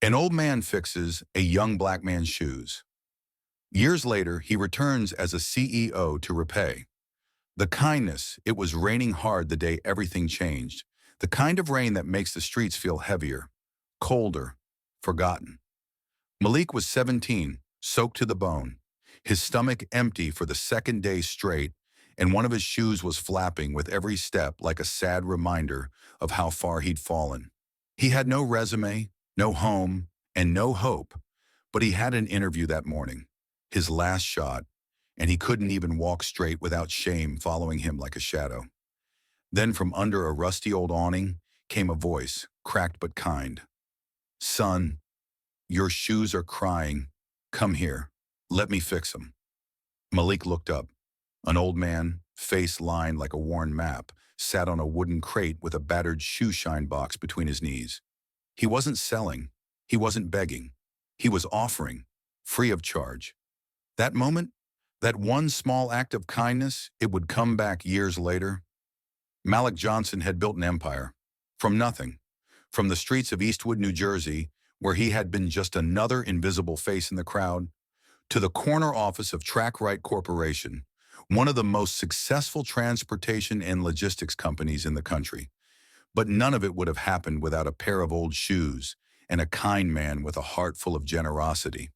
An old man fixes a young black man's shoes. Years later, he returns as a CEO to Repay. The kindness, it was raining hard the day everything changed. The kind of rain that makes the streets feel heavier, colder, forgotten. Malik was 17, soaked to the bone, his stomach empty for the second day straight, and one of his shoes was flapping with every step like a sad reminder of how far he'd fallen. He had no resume, no home, and no hope, but he had an interview that morning, his last shot, and he couldn't even walk straight without shame following him like a shadow. Then from under a rusty old awning came a voice, cracked but kind. "Son, your shoes are crying. Come here. Let me fix them." Malik looked up. An old man, face lined like a worn map, sat on a wooden crate with a battered shoe shine box between his knees. He wasn't selling. He wasn't begging. He was offering, free of charge. That moment, that one small act of kindness, it would come back years later. Malik Johnson had built an empire. From nothing. From the streets of Eastwood, New Jersey, where he had been just another invisible face in the crowd, to the corner office of TrackRight Corporation, one of the most successful transportation and logistics companies in the country. But none of it would have happened without a pair of old shoes and a kind man with a heart full of generosity.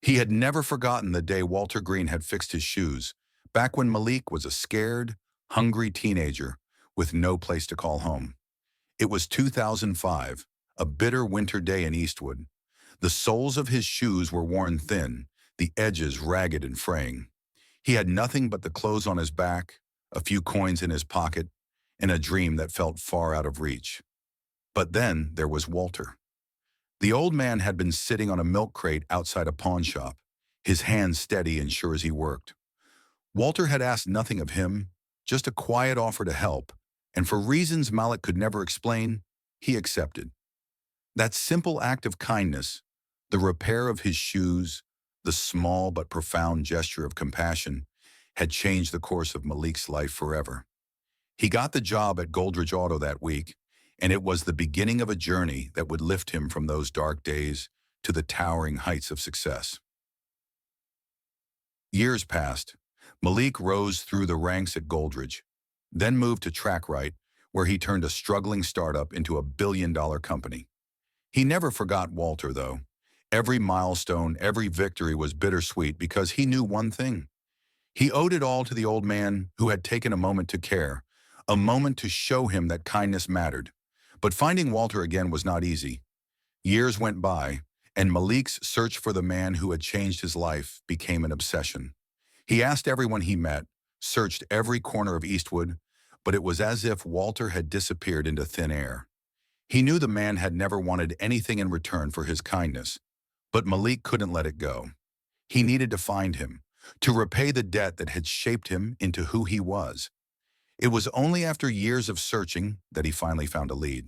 He had never forgotten the day Walter Green had fixed his shoes, back when Malik was a scared, hungry teenager with no place to call home. It was 2005, a bitter winter day in Eastwood. The soles of his shoes were worn thin, the edges ragged and fraying. He had nothing but the clothes on his back, a few coins in his pocket, and a dream that felt far out of reach. But then there was Walter. The old man had been sitting on a milk crate outside a pawn shop, his hands steady and sure as he worked. Walter had asked nothing of him, just a quiet offer to help, and for reasons Malik could never explain, he accepted. That simple act of kindness, the repair of his shoes, the small but profound gesture of compassion, had changed the course of Malik's life forever. He got the job at Goldridge Auto that week, and it was the beginning of a journey that would lift him from those dark days to the towering heights of success. Years passed. Malik rose through the ranks at Goldridge, then moved to TrackRight, where he turned a struggling startup into a billion-dollar company. He never forgot Walter, though. Every milestone, every victory was bittersweet because he knew one thing. He owed it all to the old man who had taken a moment to care, a moment to show him that kindness mattered. But finding Walter again was not easy. Years went by, and Malik's search for the man who had changed his life became an obsession. He asked everyone he met, searched every corner of Eastwood, but it was as if Walter had disappeared into thin air. He knew the man had never wanted anything in return for his kindness, but Malik couldn't let it go. He needed to find him, to repay the debt that had shaped him into who he was. It was only after years of searching that he finally found a lead.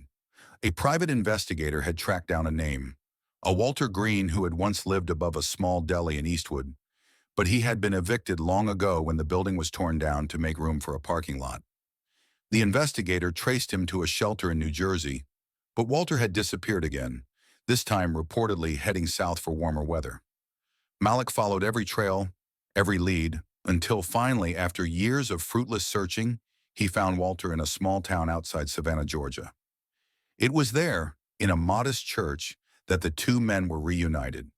A private investigator had tracked down a name, a Walter Green who had once lived above a small deli in Eastwood, but he had been evicted long ago when the building was torn down to make room for a parking lot. The investigator traced him to a shelter in New Jersey, but Walter had disappeared again, this time reportedly heading south for warmer weather. Malik followed every trail, every lead, until finally, after years of fruitless searching, he found Walter in a small town outside Savannah, Georgia. It was there, in a modest church, that the two men were reunited.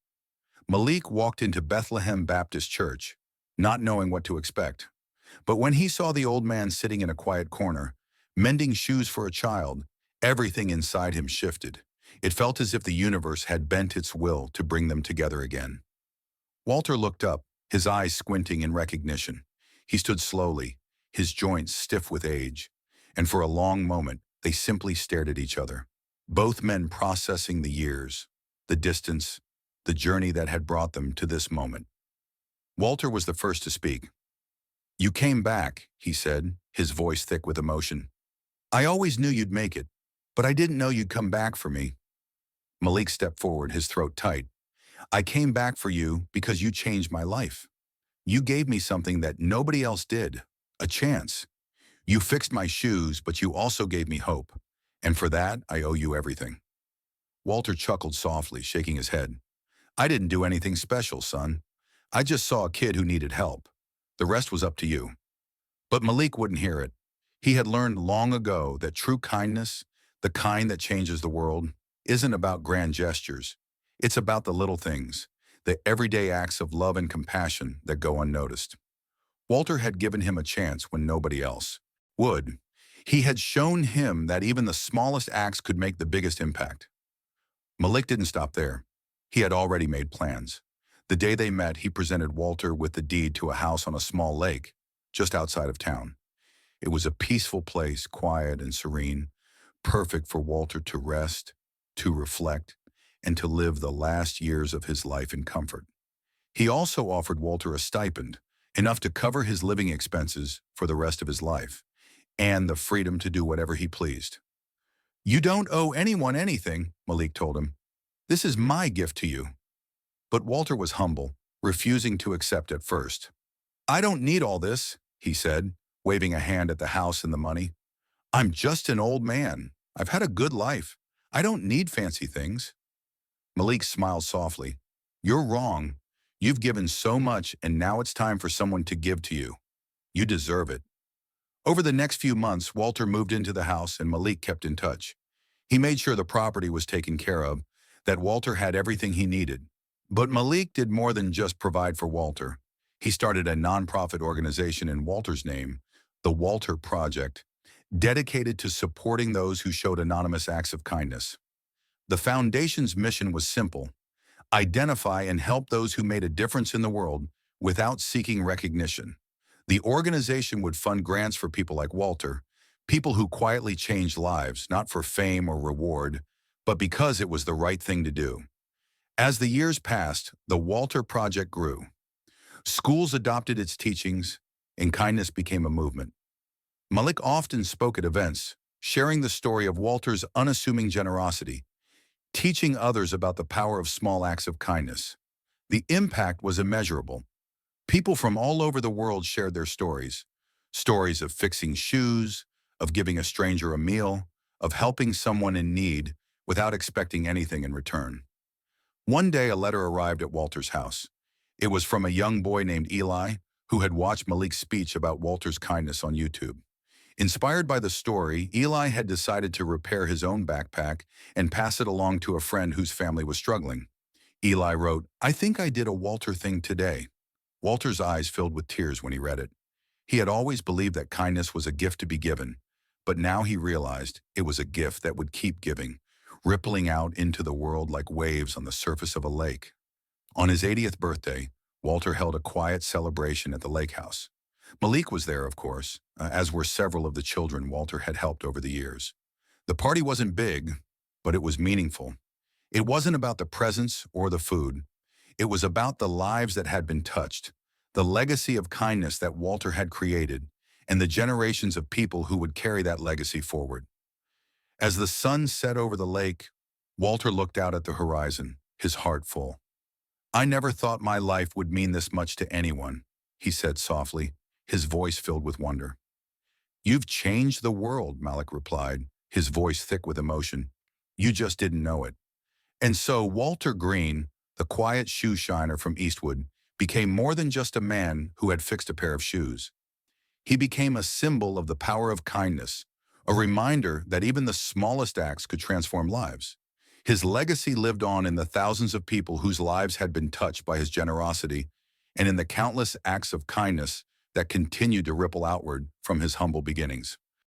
Malik walked into Bethlehem Baptist Church, not knowing what to expect. But when he saw the old man sitting in a quiet corner, mending shoes for a child, everything inside him shifted. It felt as if the universe had bent its will to bring them together again. Walter looked up, his eyes squinting in recognition. He stood slowly, his joints stiff with age, and for a long moment, they simply stared at each other. Both men processing the years, the distance, the journey that had brought them to this moment. Walter was the first to speak. "You came back," he said, his voice thick with emotion. "I always knew you'd make it, but I didn't know you'd come back for me." Malik stepped forward, his throat tight. "I came back for you because you changed my life. You gave me something that nobody else did, a chance. You fixed my shoes, but you also gave me hope. And for that, I owe you everything." Walter chuckled softly, shaking his head. I didn't do anything special, son. I just saw a kid who needed help. The rest was up to you. But Malik wouldn't hear it. He had learned long ago that true kindness, the kind that changes the world, isn't about grand gestures. It's about the little things, the everyday acts of love and compassion that go unnoticed. Walter had given him a chance when nobody else would. He had shown him that even the smallest acts could make the biggest impact. Malik didn't stop there. He had already made plans. The day they met, he presented Walter with the deed to a house on a small lake, just outside of town. It was a peaceful place, quiet and serene, perfect for Walter to rest, to reflect, and to live the last years of his life in comfort. He also offered Walter a stipend, enough to cover his living expenses for the rest of his life, and the freedom to do whatever he pleased. You don't owe anyone anything, Malik told him. This is my gift to you. But Walter was humble, refusing to accept at first. I don't need all this, he said, waving a hand at the house and the money. I'm just an old man. I've had a good life. I don't need fancy things. Malik smiled softly. You're wrong. You've given so much, and now it's time for someone to give to you. You deserve it. Over the next few months, Walter moved into the house and Malik kept in touch. He made sure the property was taken care of, that Walter had everything he needed. But Malik did more than just provide for Walter. He started a nonprofit organization in Walter's name, the Walter Project, dedicated to supporting those who showed anonymous acts of kindness. The foundation's mission was simple: identify and help those who made a difference in the world without seeking recognition. The organization would fund grants for people like Walter, people who quietly changed lives, not for fame or reward, but because it was the right thing to do. As the years passed, the Walter Project grew. Schools adopted its teachings, and kindness became a movement. Malik often spoke at events, sharing the story of Walter's unassuming generosity, teaching others about the power of small acts of kindness. The impact was immeasurable. People from all over the world shared their stories. Stories of fixing shoes, of giving a stranger a meal, of helping someone in need without expecting anything in return. One day, a letter arrived at Walter's house. It was from a young boy named Eli, who had watched Malik's speech about Walter's kindness on YouTube. Inspired by the story, Eli had decided to repair his own backpack and pass it along to a friend whose family was struggling. Eli wrote, I think I did a Walter thing today. Walter's eyes filled with tears when he read it. He had always believed that kindness was a gift to be given, but now he realized it was a gift that would keep giving, rippling out into the world like waves on the surface of a lake. On his 80th birthday, Walter held a quiet celebration at the lake house. Malik was there, of course, as were several of the children Walter had helped over the years. The party wasn't big, but it was meaningful. It wasn't about the presents or the food. It was about the lives that had been touched, the legacy of kindness that Walter had created, and the generations of people who would carry that legacy forward. As the sun set over the lake, Walter looked out at the horizon, his heart full. I never thought my life would mean this much to anyone, he said softly, his voice filled with wonder. You've changed the world, Malik replied, his voice thick with emotion. You just didn't know it. And so Walter Green, the quiet shoe shiner from Eastwood, became more than just a man who had fixed a pair of shoes. He became a symbol of the power of kindness, a reminder that even the smallest acts could transform lives. His legacy lived on in the thousands of people whose lives had been touched by his generosity, and in the countless acts of kindness that continued to ripple outward from his humble beginnings.